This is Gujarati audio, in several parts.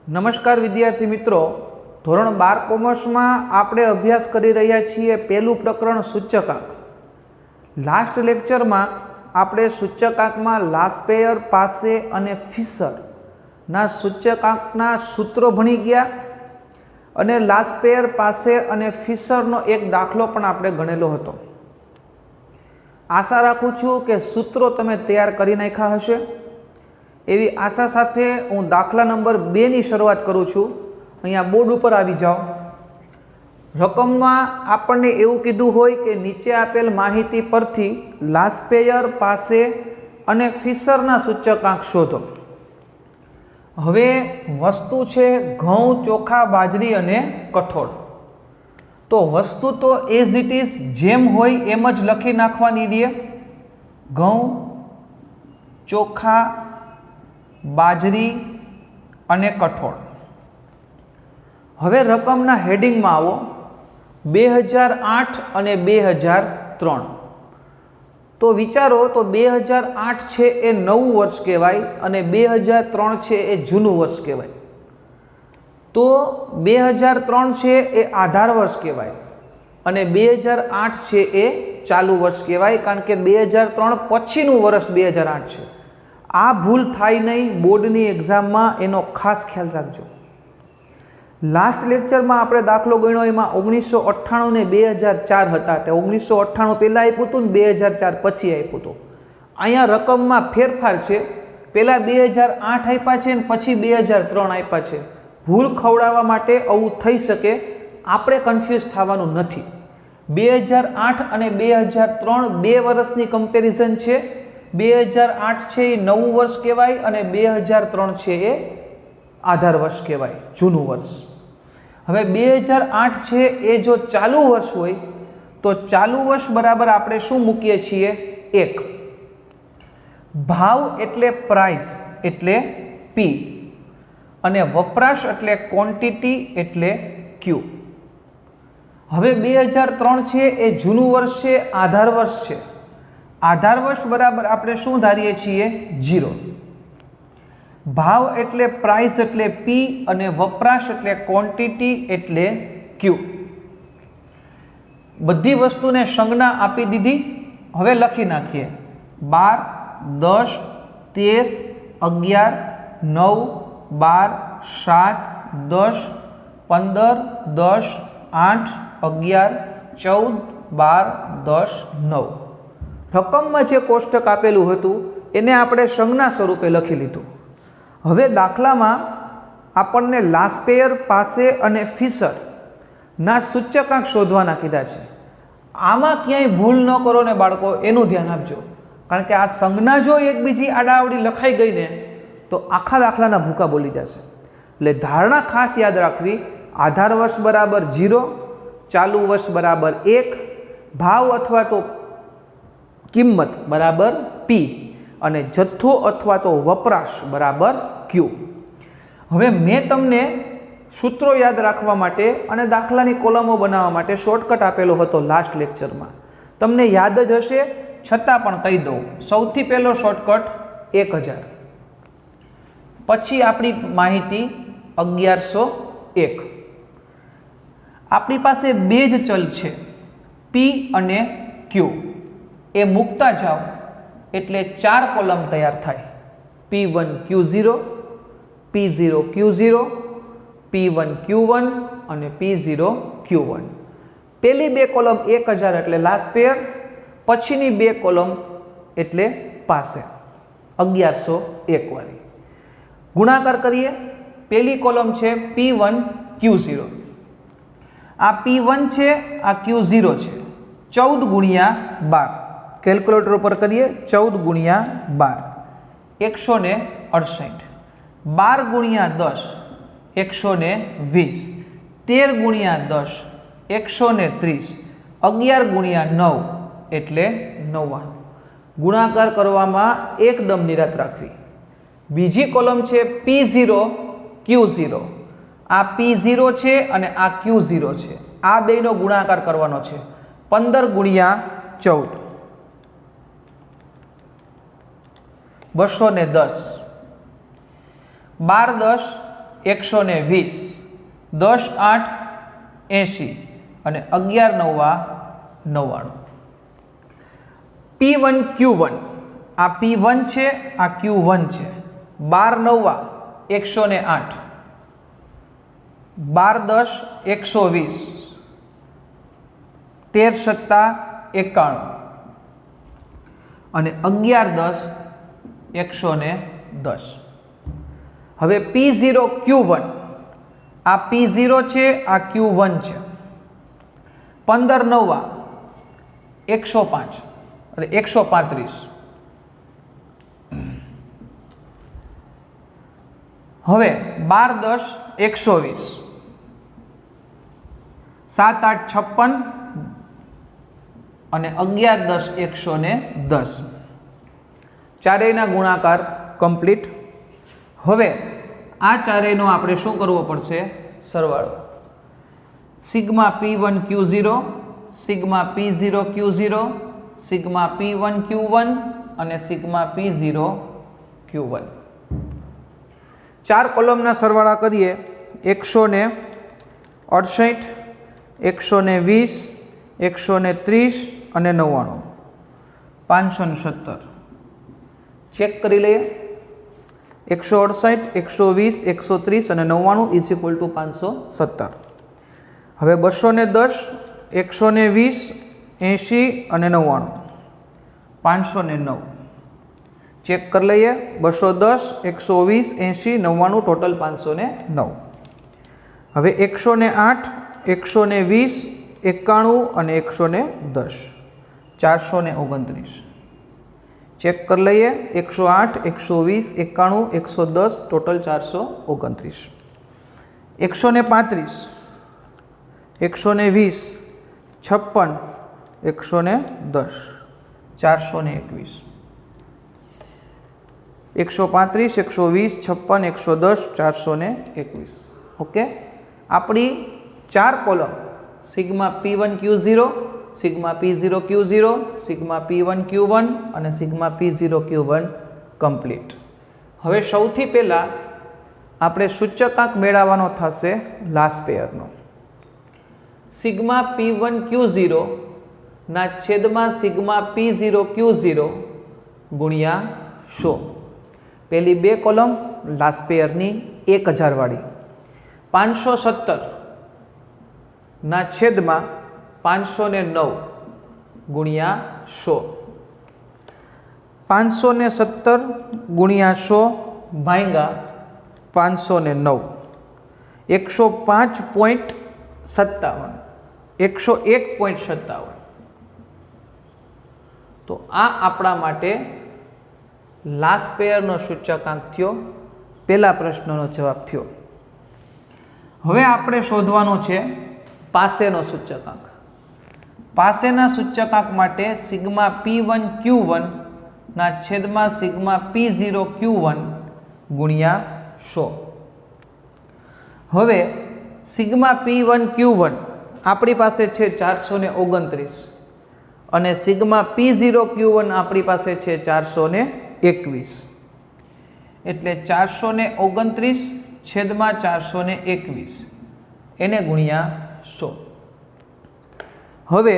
नमस्कार विद्यार्थी मित्रों, धोरण 12 कॉमर्स में आपणे अभ्यास करी रह्या छीए पहेलुं प्रकरण सूचकांक। लास्ट लेक्चर में आपणे सूचकांक में लास्पेयर, पासे अने फिशर ना सूचकांकना सूत्रों भणी गया अने लास्पेयर, पासे अने फिशरनो एक दाखलो पण आपणे गणेलो हतो। आशा राखुं छुं के सूत्रों तमे तैयार करी नाख्या हशे। एवी आशा साथे हूँ दाखला नंबर 2 ની શરૂઆત करूँ छूँ। अहींया बोर्ड पर आवी जाओ। रकम में आपने एवं कीधुं होय के नीचे आपेल माहिती परथी लास्पेयर, पासे अने फिशरना सूचकांक शोधो। हवे वस्तु छे घऊं, चोखा, बाजरी अने कठोळ। तो वस्तु तो एज इट इज जेम होय एम ज लखी नाखवानी दे। घऊं, चोखा, बाजरी अने कठोळ। हवे रकमना हेडिंग में आवो। 2008 अने 2003 तो विचारो तो 2008 छे ए नवुं वर्ष कहेवाय अने 2003 छे ए जूनुं वर्ष कहेवाय। तो 2003 छे ए आधार वर्ष कहेवाय अने 2008 छे ए चालू वर्ष कहेवाय, कारण के 2003 पछीनुं वर्ष 2008 छे। आ भूल थाय नहीं। बोर्डनी एक्जाम में एनो खास ख्याल राखजो। लास्ट लेक्चर में आपणे दाखलो गण्यो एमां 1998 ने 2004 हता। ते 1998 पहेला आप्युं हतुं ने 2004 पछी आप्युं हतुं। अहींया रकम में फेरफार छे। पहेला 2008 आप्या छे ने पछी 2003 आप्या छे। भूल खवડાવવા માટે આવું થઈ શકે, આપણે કન્ફ્યુઝ થવાનું નથી। 2008 અને 2003 બે વર્ષની કમ્પેરિઝન છે। 2008 છે એ નવું વર્ષ કહેવાય અને 2003 છે એ આધાર વર્ષ કહેવાય, જૂનું વર્ષ। હવે 2008 છે એ જો ચાલુ વર્ષ હોય તો ચાલુ વર્ષ બરાબર આપણે શું મૂકીએ છીએ? 1। ભાવ એટલે પ્રાઇસ એટલે P અને વપરાશ એટલે ક્વોન્ટિટી એટલે Q। હવે 2003 છે એ જૂનું વર્ષ છે, આધાર વર્ષ છે। आधार वर्ष बराबर आपणे शुं धारीए छीए? 0। भाव एटले प्राइस एटले P अने वपराश एटले क्वोंटिटी एटले Q। बधी वस्तुने संज्ञा आपी दीधी। हवे लखी नाखीए 12, 10, 13, 11, 9, 12, 7, 10, 15, 10, 8, 11, 14, 12, 10, 9। रकम में जे कोष्टक आपेलू हतुं एने आपणे संज्ञा स्वरूपे लखी लीधुं। हवे दाखला में आपणने लास्पेयर, पासे अने फिशर ना सूचकांक शोधवाना कीधा छे। आमां क्यांय भूल न करो ने बाळको, एनुं ध्यान आपजो, कारण के आ संज्ञा जो एकबीजी आडाअवड़ी लखाई गई ने तो आखा दाखलाना भूका बोली जशे। एटले धारणा खास याद राखवी। आधार वर्ष बराबर 0, चालू वर्ष बराबर 1, भाव अथवा तो किंमत बराबर P अने जत्थो अथवा तो वपराश बराबर Q। हवे मैं तमने सूत्रों याद राखवा माटे अने दाखलानी कोलमो बनाववा माटे शॉर्टकट आपेलो हतो लास्ट लेक्चर में। तमने याद ज हशे छतां पण कही दऊं। सौथी पहेलो शॉर्टकट 1000, पछी आपणी माहिती 1101। आपणी पासे बे ज चल छे P अने Q। ए मुकता जाओ एटले 4 कॉलम तैयार थाय। P1 Q0, P0 Q0, P1 Q1 अने P0 Q1। पहली बे कॉलम 1000 एटले लास्पेयर, पछीनी बे कॉलम एटले पासे 1101 वाली। गुणाकार करिए। पहली कॉलम छे P1 Q0। आ P1 छे, आ Q0 छे। 14 गुणिया 12 कैलकुलेटर पर करिए। 14 गुणिया 12 168। 12 गुणिया 10 120। 13 गुणिया 10 130। 11 गुणिया 9 एटले 99। गुणाकार करवामां एकदम निरात राखवी। बीजी कॉलम छे P0 Q0। आ P0 छे अने आ Q0 छे। आ बेनो गुणाकार करवानो छे। 15 गुणिया 14 210। 12 10 120, 10 8 80 અને 11 9 99. P1 Q1 આ P1 છે, આ Q1 છે. 12 9 108, 12 10 120, 13 7 91 અને 11 10 110. હવે P0 Q1 આ P0 છે, આ Q1 છે. 15 9 105 એટલે 135. હવે 12 10 120, 7 8 56 અને 11 10 110. ચારેયના ગુણાકાર કમ્પ્લીટ. હવે આ ચારેયનો આપણે શું કરવો પડશે? સરવાળો. Sigma P1 Q0, sigma P0 Q0, sigma P1 Q1 અને સિગ્મા P0 Q1. 4 કોલમના સરવાળા કરીએ. 168, 120, 130 અને 99, 517. ચેક કરી લઈએ. 168, 120, 130 અને 99 ઇઝ ઇક્વલ ટુ 517. હવે 210, 120, 80 અને 99, 509. ચેક કરી લઈએ. 210, 120, 80, 99 ટોટલ 509. હવે 108, 120, 91 અને 110, 429. ચેક કરી લઈએ. 108, 120, 91, 110 ટોટલ 429. 135, 120, 56, 110, 421. 135, 120, 56, 110, 421. ઓકે. આપણી 4 column sigma P1 Q0, sigma P0 Q0, sigma P1 Q1 અને સિગ્મા P0 Q1 કમ્પ્લીટ. હવે સૌથી પહેલાં આપણે સૂચકાંક મેળવવાનો થશે લાસ્ટ પેયરનો. સિગ્મા P1 Q0 ના છેદમાં સિગ્મા P0 Q0 ગુણ્યા 100. પહેલી 2 કોલમ લાસ્ટ પેયરની 1000 વાળી. 517 ના છેદમાં 509 ગુણ્યા 100. 517 ગુણ્યા 100 ભાંગ્યા 509. 105.57, 101.57. તો આ આપણા માટે લાસ્ટ પેયરનો સૂચકાંક થયો. પહેલા પ્રશ્નનો જવાબ થયો. હવે આપણે શોધવાનો છે પાસેનો સૂચકાંક. પાસેના સૂચકાંક માટે સિગ્મા P1 Q1 ના છેદમાં સિગ્મા P0 Q1 ગુણ્યા 100. હવે સિગ્મા P1 Q1 આપણી પાસે છે 429 અને સિગ્મા P0 Q1 આપણી પાસે છે 421. એટલે 429 છેદમાં 421 એને ગુણ્યા 100. હવે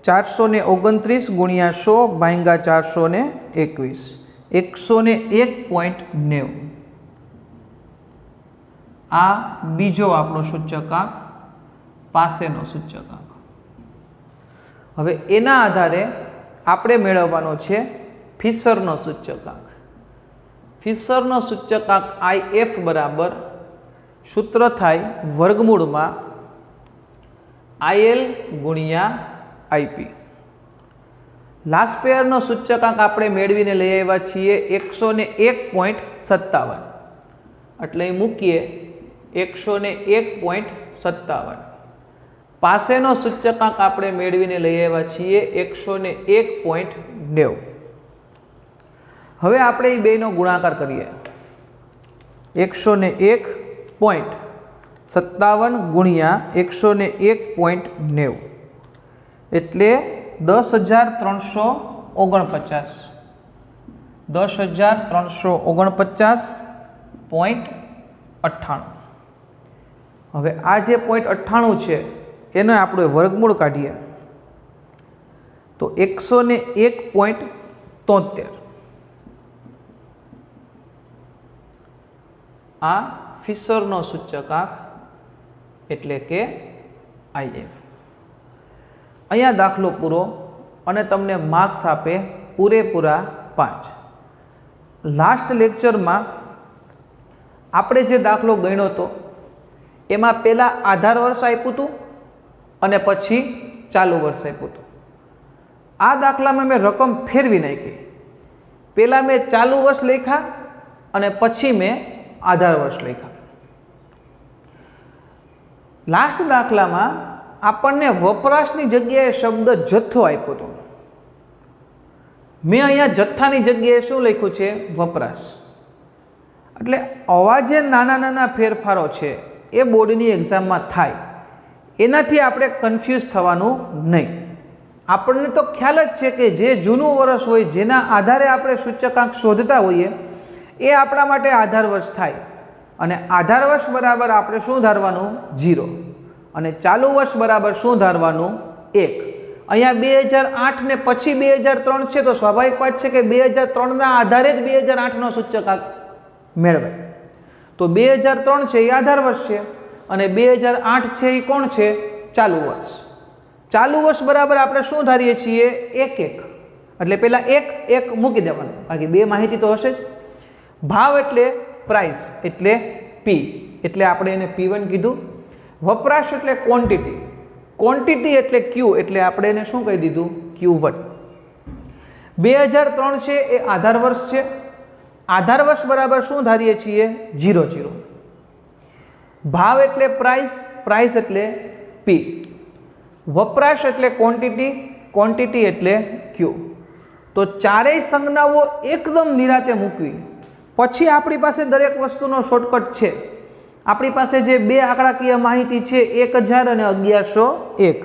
429 ગુણ્યા 100 ભાંગ્યા 421, 101.90. આ બીજો આપણો સૂચકાંક, પાસેનો સૂચકાંક. હવે એના આધારે આપણે મેળવવાનો છે ફિશરનો સૂચકાંક. ફિશરનો સૂચકાંક IF બરાબર સૂત્ર થાય વર્ગમૂળમાં IL ગુણ્યા IP. લાસ્ટ પેયરનો સૂચકાંક આપણે મેળવીને લઈ આવ્યા છીએ 101.57. એટલે મૂકીએ 101.57. પાસેનો સૂચકાંક આપણે મેળવીને લઈ આવ્યા છીએ 101.90. હવે આપણે એ બેનો ગુણાકાર કરીએ. 101.57 ગુણ્યા 101.90 એટલે 10,349. 10,349.98 હવે આ જે 0.98 છે એનો આપણે વર્ગમૂળ કાઢીએ તો 101.73 આ ફિશરનો સૂચકાંક એટલે કે IF। અહીંયા દાખલો પૂરો અને તમને માર્ક્સ આપે પૂરેપૂરા 5। લાસ્ટ લેક્ચરમાં આપણે જે દાખલો ગણ્યો હતો એમાં પહેલાં આધાર વર્ષ આપ્યું હતું અને પછી ચાલુ વર્ષ આપ્યું હતું। આ દાખલામાં મેં રકમ ફેરવી નાખી, પહેલાં મેં ચાલુ વર્ષ લખ્યા અને પછી મેં આધાર વર્ષ લખ્યા। લાસ્ટ દાખલામાં આપણને વપરાશની જગ્યાએ શબ્દ જથ્થો આપ્યો હતો, મેં અહીંયા જથ્થાની જગ્યાએ શું લખ્યું છે? વપરાશ। એટલે આવા જે નાના નાના ફેરફારો છે એ બોર્ડની એક્ઝામમાં થાય, એનાથી આપણે કન્ફ્યુઝ થવાનું નહીં। આપણને તો ખ્યાલ જ છે કે જે જૂનું વર્ષ હોય, જેના આધારે આપણે સૂચકાંક શોધતા હોઈએ, એ આપણા માટે આધાર વર્ષ થાય અને આધાર વર્ષ બરાબર આપણે શું ધારવાનું? 0 અને ચાલુ વર્ષ બરાબર શું ધારવાનું? 1। અહીંયા 2008 ને પછી 2003 છે તો સ્વાભાવિક વાત છે કે 2003ના આધારે જ 2008નો સૂચકાંક મેળવાય। તો 2003 છે એ આધાર વર્ષ છે અને 2008 છે એ કોણ છે? ચાલુ વર્ષ। ચાલુ વર્ષ બરાબર આપણે શું ધારીએ છીએ? 1 એટલે પહેલાં 1 મૂકી દેવાનું, બાકી બે માહિતી તો હશે જ। ભાવ એટલે પ્રાઇસ એટલે P, એટલે આપણે એને P1 કીધું। વપરાશ એટલે ક્વોન્ટિટી, ક્વોન્ટિટી એટલે Q, એટલે આપણે એને શું કહી દીધું? Q1। 2003 છે એ આધાર વર્ષ છે, આધાર વર્ષ બરાબર શું ધારીએ છીએ? 0। ભાવ એટલે પ્રાઇસ, પ્રાઇસ એટલે P। વપરાશ એટલે ક્વોન્ટિટી, ક્વોન્ટિટી એટલે Q। તો ચારેય સંજ્ઞાઓ એકદમ નિરાતે મૂકવી, પછી આપણી પાસે દરેક વસ્તુનો શોર્ટકટ છે। આપણી પાસે જે બે આંકડાકીય માહિતી છે 1000 અને 1101।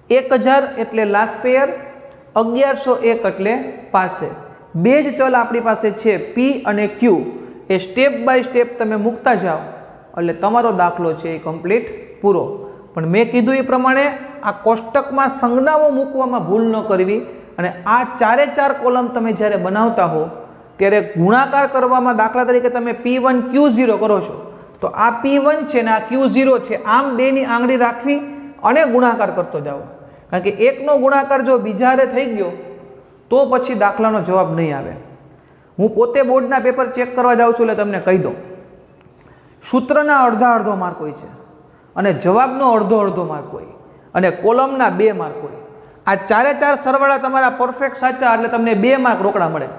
1000 એટલે લાસ્ટ પેયર, 1101 એટલે પાસે। બે જ ચલ આપણી પાસે છે P અને Q, એ સ્ટેપ બાય સ્ટેપ તમે મૂકતા જાઓ એટલે તમારો દાખલો છે એ કમ્પ્લીટ પૂરો। પણ મેં કીધું એ પ્રમાણે આ કોષ્ટકમાં સંજ્ઞાઓ મૂકવામાં ભૂલ ન કરવી અને આ ચારે ચાર કોલમ તમે જ્યારે બનાવતા હો ત્યારે ગુણાકાર કરવામાં, દાખલા તરીકે તમે P1 Q0 કરો છો તો આ P1 છે ને આ Q0 છે, આમ બેની આંગળી રાખવી અને ગુણાકાર કરતો જાઓ, કારણ કે એકનો ગુણાકાર જો બીજા હારે થઈ ગયો તો પછી દાખલાનો જવાબ નહીં આવે। હું પોતે બોર્ડના પેપર ચેક કરવા જાઉં છું એટલે તમને કહી દઉં, સૂત્રના અડધો માર્ક હોય છે અને જવાબનો અડધો માર્ક હોય અને કોલમના 2 માર્ક હોય। આ ચારે ચાર સરવાળા તમારા પરફેક્ટ સાચા એટલે તમને 2 માર્ક રોકડા મળે।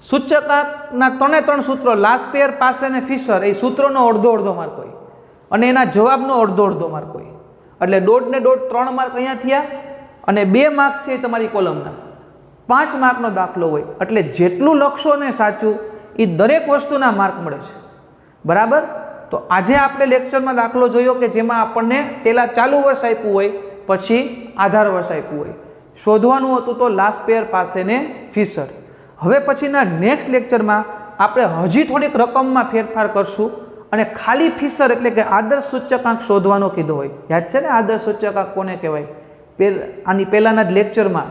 સૂચકાંકના 3 સૂત્રો લાસ્ટ પેયર, પાસે અને ફિશર, એ સૂત્રોનો અડધો માર્ક હોય અને એના જવાબનો અડધો માર્ક હોય, એટલે 1.5 ને 1.5 3 માર્ક અહીંયા થયા અને 2 માર્ક્સ છે તમારી કોલમના, 5 માર્કનો દાખલો હોય એટલે જેટલું લખશો ને સાચું એ દરેક વસ્તુના માર્ક મળે છે, બરાબર। તો આજે આપણે લેક્ચરમાં દાખલો જોયો કે જેમાં આપણને પહેલાં ચાલુ વર્ષ આપ્યું હોય, પછી આધાર વર્ષ આપ્યું હોય, શોધવાનું હતું તો લાસ્ટ પેયર, પાસે ને ફિશર। હવે પછીના નેક્સ્ટ લેક્ચરમાં આપણે હજી થોડીક રકમમાં ફેરફાર કરશું અને ખાલી ફિશર એટલે કે આદર્શ સૂચકાંક શોધવાનો કીધો હોય। યાદ છે ને આદર્શ સૂચકાંક કોને કહેવાય? આની પહેલાંના જ લેક્ચરમાં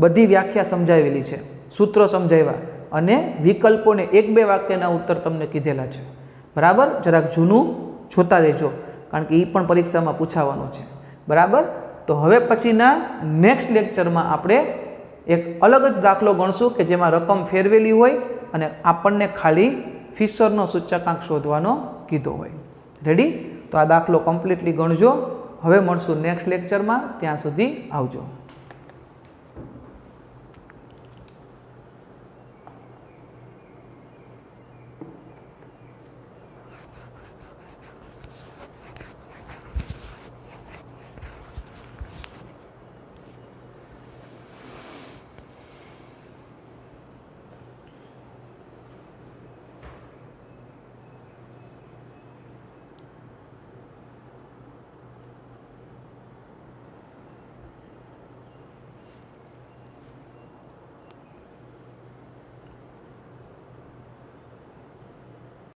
બધી વ્યાખ્યા સમજાવેલી છે, સૂત્રો સમજાવ્યા અને વિકલ્પોને 1-2 વાક્યના ઉત્તર તમને કીધેલા છે, બરાબર। જરાક જૂનું જોતા રહેજો કારણ કે એ પણ પરીક્ષામાં પૂછાવાનું છે, બરાબર। તો હવે પછીના નેક્સ્ટ લેક્ચરમાં આપણે એક અલગ જ દાખલો ગણશું કે જેમાં રકમ ફેરવેલી હોય અને આપણને ખાલી ફિશરનો સૂચકાંક શોધવાનો કીધો હોય। રેડી? તો આ દાખલો કમ્પ્લીટલી ગણજો। હવે મળશું નેક્સ્ટ લેક્ચરમાં, ત્યાં સુધી આવજો।